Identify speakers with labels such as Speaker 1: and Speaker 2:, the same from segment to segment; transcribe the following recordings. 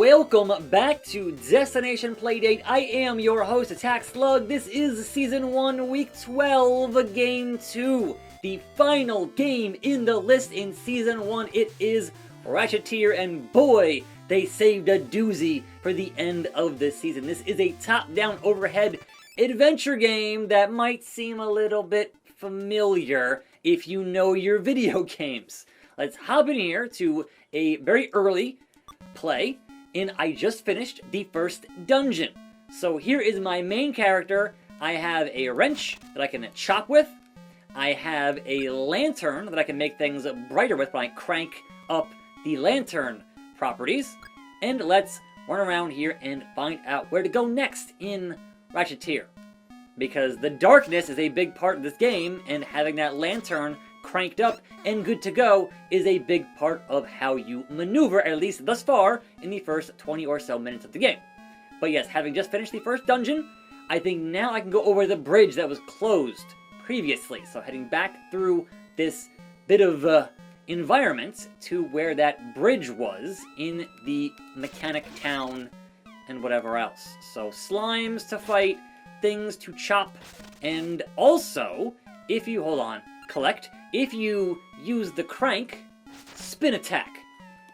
Speaker 1: Welcome back to Destination Playdate. I am your host, Attack Slug. This is Season 1, Week 12, Game 2. The final game in the list in Season 1. It is Ratcheteer, and boy, they saved a doozy for the end of the season. This is a top-down overhead adventure game that might seem a little bit familiar if you know your video games. Let's hop in here to a very early play, and I just finished the first dungeon. So here is my main character. I have a wrench that I can chop with. I have a lantern that I can make things brighter with when I crank up the lantern properties. And let's run around here and find out where to go next in Ratcheteer. Because the darkness is a big part of this game, and having that lantern cranked up and good to go is a big part of how you maneuver, at least thus far, in the first 20 or so minutes of the game. But yes, having just finished the first dungeon, I think now I can go over the bridge that was closed previously. So heading back through this bit of environment to where that bridge was in the mechanic town and whatever else. So slimes to fight, things to chop, and also, if you, collect, if you use the crank, spin attack.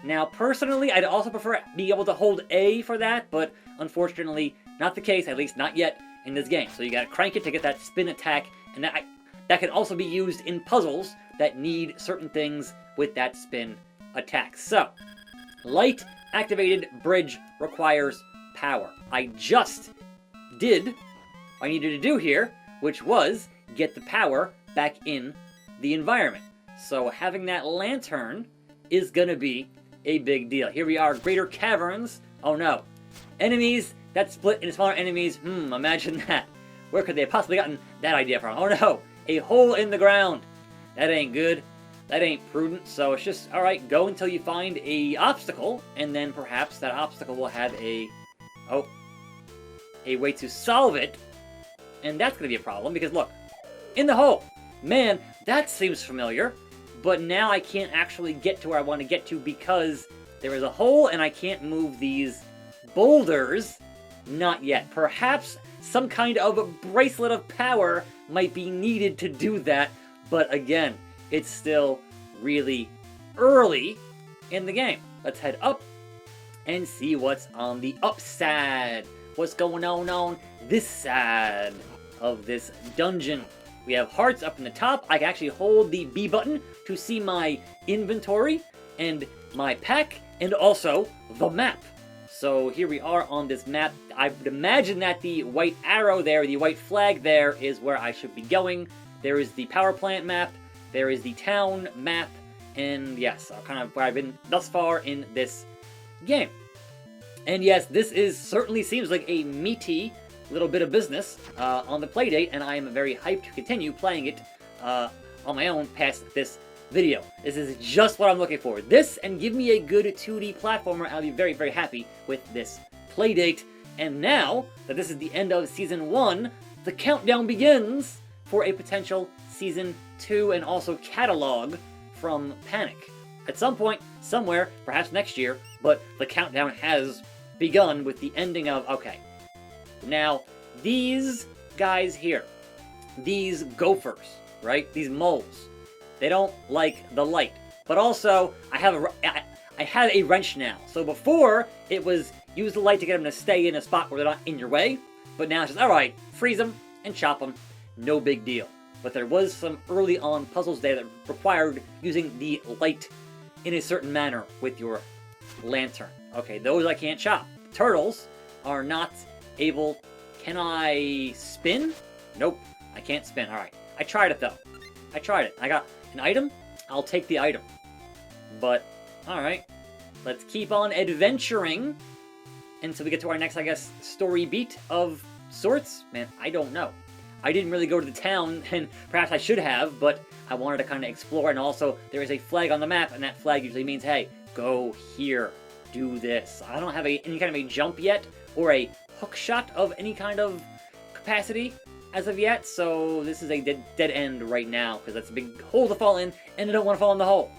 Speaker 1: Now, personally, I'd also prefer being able to hold A for that, but unfortunately, not the case, at least not yet in this game. So you gotta crank it to get that spin attack, and that can also be used in puzzles that need certain things with that spin attack. So, light activated bridge requires power. I just did what I needed to do here, which was get the power back in the environment. So having that lantern is gonna be a big deal. Here we are, greater caverns. Oh no. Enemies that split into smaller enemies. Imagine that. Where could they have possibly gotten that idea from? Oh no, a hole in the ground. That ain't good. That ain't prudent. So it's just, alright, go until you find a obstacle, and then perhaps that obstacle will have a way to solve it. And that's gonna be a problem, because look, in the hole. Man, that seems familiar, but now I can't actually get to where I want to get to because there is a hole and I can't move these boulders. Not yet. Perhaps some kind of bracelet of power might be needed to do that, but again, it's still really early in the game. Let's head up and see what's on the upside. What's going on this side of this dungeon. We have hearts up in the top. I can actually hold the B button to see my inventory and my pack, and also the map. So here we are on this map. I would imagine that the white arrow there, the white flag there, is where I should be going. There is the power plant map, there is the town map, and yes, kind of where I've been thus far in this game. And yes, this certainly seems like a meaty little bit of business on the Playdate, and I am very hyped to continue playing it on my own past this video. This is just what I'm looking for. This, and give me a good 2D platformer, I'll be very, very happy with this Playdate. And now that this is the end of Season 1, the countdown begins for a potential Season 2 and also catalog from Panic. At some point, somewhere, perhaps next year, but the countdown has begun with the ending of, okay, now, these guys here, these gophers, right? These moles, they don't like the light. But also, I have a wrench now. So before, it was use the light to get them to stay in a spot where they're not in your way. But now it's just, alright, freeze them and chop them. No big deal. But there was some early on puzzles there that required using the light in a certain manner with your lantern. Okay, those I can't chop. Turtles are not able. Can I spin? Nope, I can't spin. Alright, I tried it though. I tried it. I got an item. I'll take the item. But, alright, let's keep on adventuring until we get to our next, I guess, story beat of sorts. Man, I don't know. I didn't really go to the town, and perhaps I should have, but I wanted to kind of explore, and also there is a flag on the map, and that flag usually means, hey, go here, do this. I don't have any kind of a jump yet, or a hook shot of any kind of capacity as of yet, so this is a dead end right now, because that's a big hole to fall in, and I don't want to fall in the hole.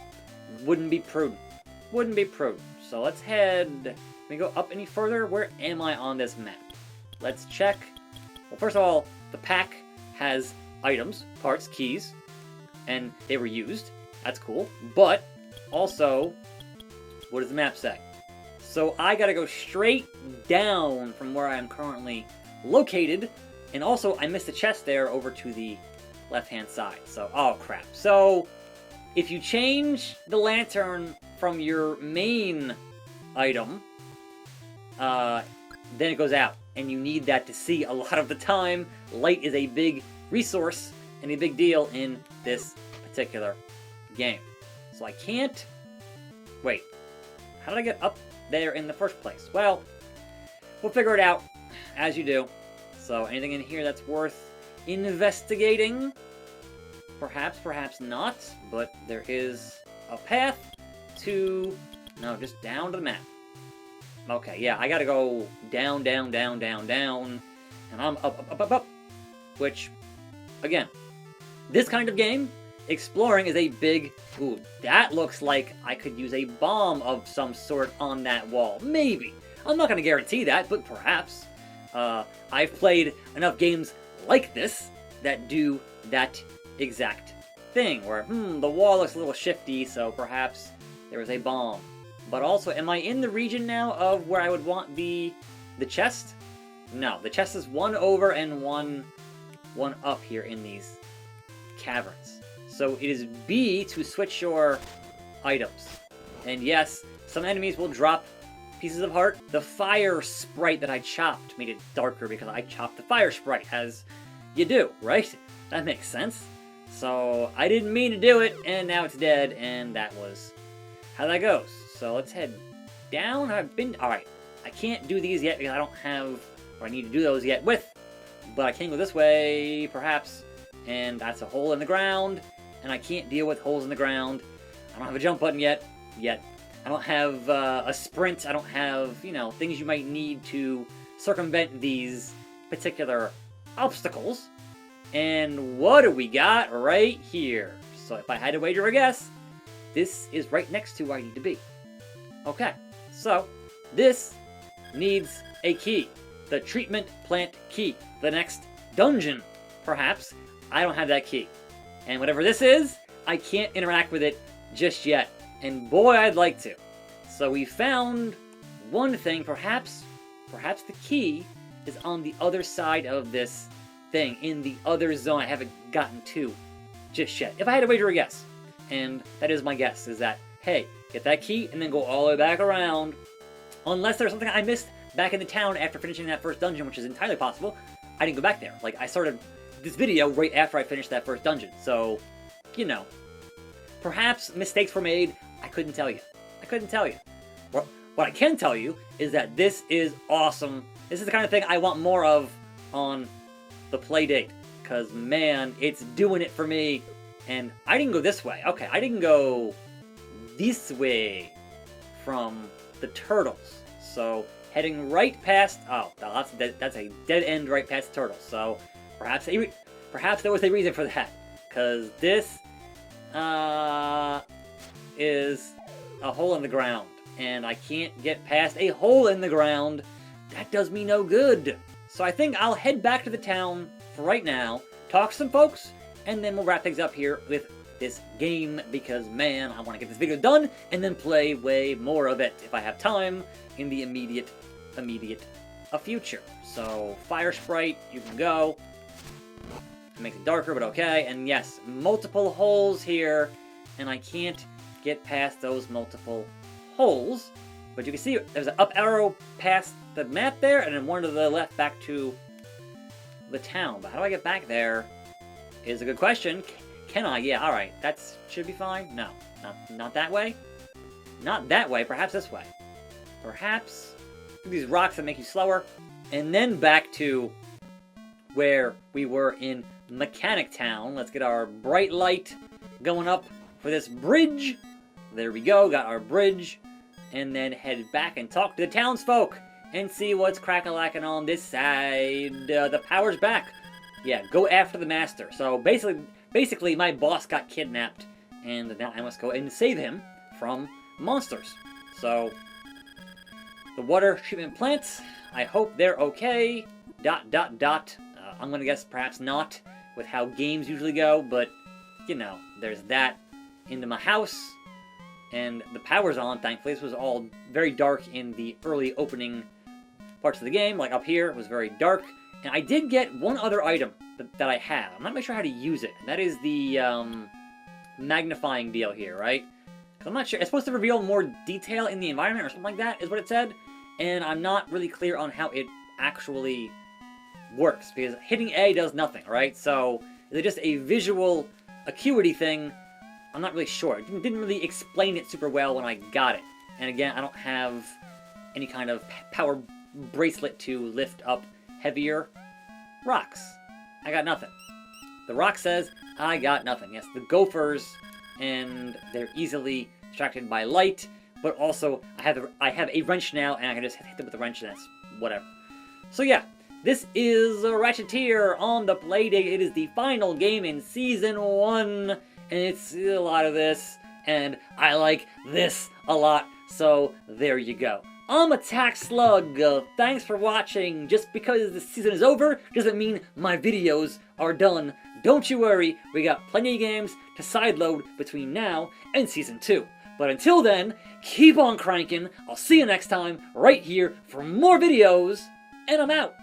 Speaker 1: Wouldn't be prudent. Wouldn't be prudent. So let's head we go up any further? Where am I on this map? Let's check. Well, first of all, the pack has items, parts, keys, and they were used. That's cool. But also, what does the map say? So I gotta go straight down from where I am currently located. And also, I missed a chest there over to the left-hand side. So, oh crap. So, if you change the lantern from your main item, then it goes out. And you need that to see a lot of the time. Light is a big resource and a big deal in this particular game. So I can't... Wait. How did I get up there in the first place? Well, we'll figure it out, as you do. So anything in here that's worth investigating? Perhaps, perhaps not. But there is a path to... No, just down to the map. Okay, yeah, I gotta go down, down, down, down, down. And I'm up, up, up, up, up. Which, again, this kind of game, exploring is a big... Ooh, that looks like I could use a bomb of some sort on that wall. Maybe. I'm not gonna guarantee that, but perhaps. I've played enough games like this that do that exact thing, where, the wall looks a little shifty, so perhaps there is a bomb. But also, am I in the region now of where I would want the chest? No, the chest is one over and one up here in these caverns. So it is B to switch your items. And yes, some enemies will drop pieces of heart. The fire sprite that I chopped made it darker because I chopped the fire sprite, as you do, right? That makes sense. So I didn't mean to do it, and now it's dead, and that was how that goes. So let's head down. Alright, I can't do these yet because I don't have, or I need to do those yet with, but I can go this way, perhaps, and that's a hole in the ground, and I can't deal with holes in the ground. I don't have a jump button yet. I don't have a sprint. I don't have, things you might need to circumvent these particular obstacles. And what do we got right here? So if I had to wager a guess, this is right next to where I need to be. Okay, so this needs a key. The treatment plant key. The next dungeon, perhaps. I don't have that key. And whatever this is, I can't interact with it just yet. And boy, I'd like to. So we found one thing. Perhaps the key is on the other side of this thing, in the other zone I haven't gotten to just yet. If I had to wager a guess, and that is my guess, is that, hey, get that key and then go all the way back around. Unless there's something I missed back in the town after finishing that first dungeon, which is entirely possible. I didn't go back there. Like, I started this video right after I finished that first dungeon. So, perhaps mistakes were made. I couldn't tell you. What I can tell you is that this is awesome. This is the kind of thing I want more of on the Playdate. Because, man, it's doing it for me. And I didn't go this way. Okay, I didn't go this way from the turtles. So, heading right past... Oh, that's a dead end right past the turtles. So, perhaps there was a reason for that. Because this is a hole in the ground. And I can't get past a hole in the ground. That does me no good. So I think I'll head back to the town for right now, talk to some folks, and then we'll wrap things up here with this game, because, man, I want to get this video done and then play way more of it if I have time in the immediate future. So, fire sprite, you can go. It makes it darker, but okay. And yes, multiple holes here, and I can't get past those multiple holes. But you can see there's an up arrow past the map there, and then one to the left back to the town. But how do I get back there is a good question. Can I? Yeah, alright. That should be fine. No, not that way. Not that way. Perhaps this way. Perhaps these rocks that make you slower. And then back to where we were in Mechanic Town. Let's get our bright light going up for this bridge. There we go. Got our bridge. And then head back and talk to the townsfolk and see what's crack-a-lacking on this side. The power's back. Yeah, go after the master. So basically, my boss got kidnapped, and now I must go and save him from monsters. So the water treatment plants. I hope they're okay. ... I'm gonna guess perhaps not, with how games usually go, but, you know, there's that. Into my house, and the power's on, thankfully. This was all very dark in the early opening parts of the game, like up here, it was very dark. And I did get one other item that I have. I'm not really sure how to use it. That is the magnifying deal here, right? 'Cause I'm not sure. It's supposed to reveal more detail in the environment or something like that, is what it said. And I'm not really clear on how it actually works, because hitting A does nothing, right? So, is it just a visual acuity thing? I'm not really sure. It didn't really explain it super well when I got it. And again, I don't have any kind of power bracelet to lift up heavier rocks. I got nothing. The rock says, I got nothing. Yes, the gophers, and they're easily distracted by light, but also I have a wrench now, and I can just hit them with the wrench, and that's whatever. So yeah, this is Ratcheteer on the Playdate. It is the final game in Season 1, and it's a lot of this, and I like this a lot, so there you go. I'm Attack Slug. Thanks for watching. Just because the season is over doesn't mean my videos are done. Don't you worry, we got plenty of games to sideload between now and Season 2. But until then, keep on cranking. I'll see you next time, right here, for more videos, and I'm out.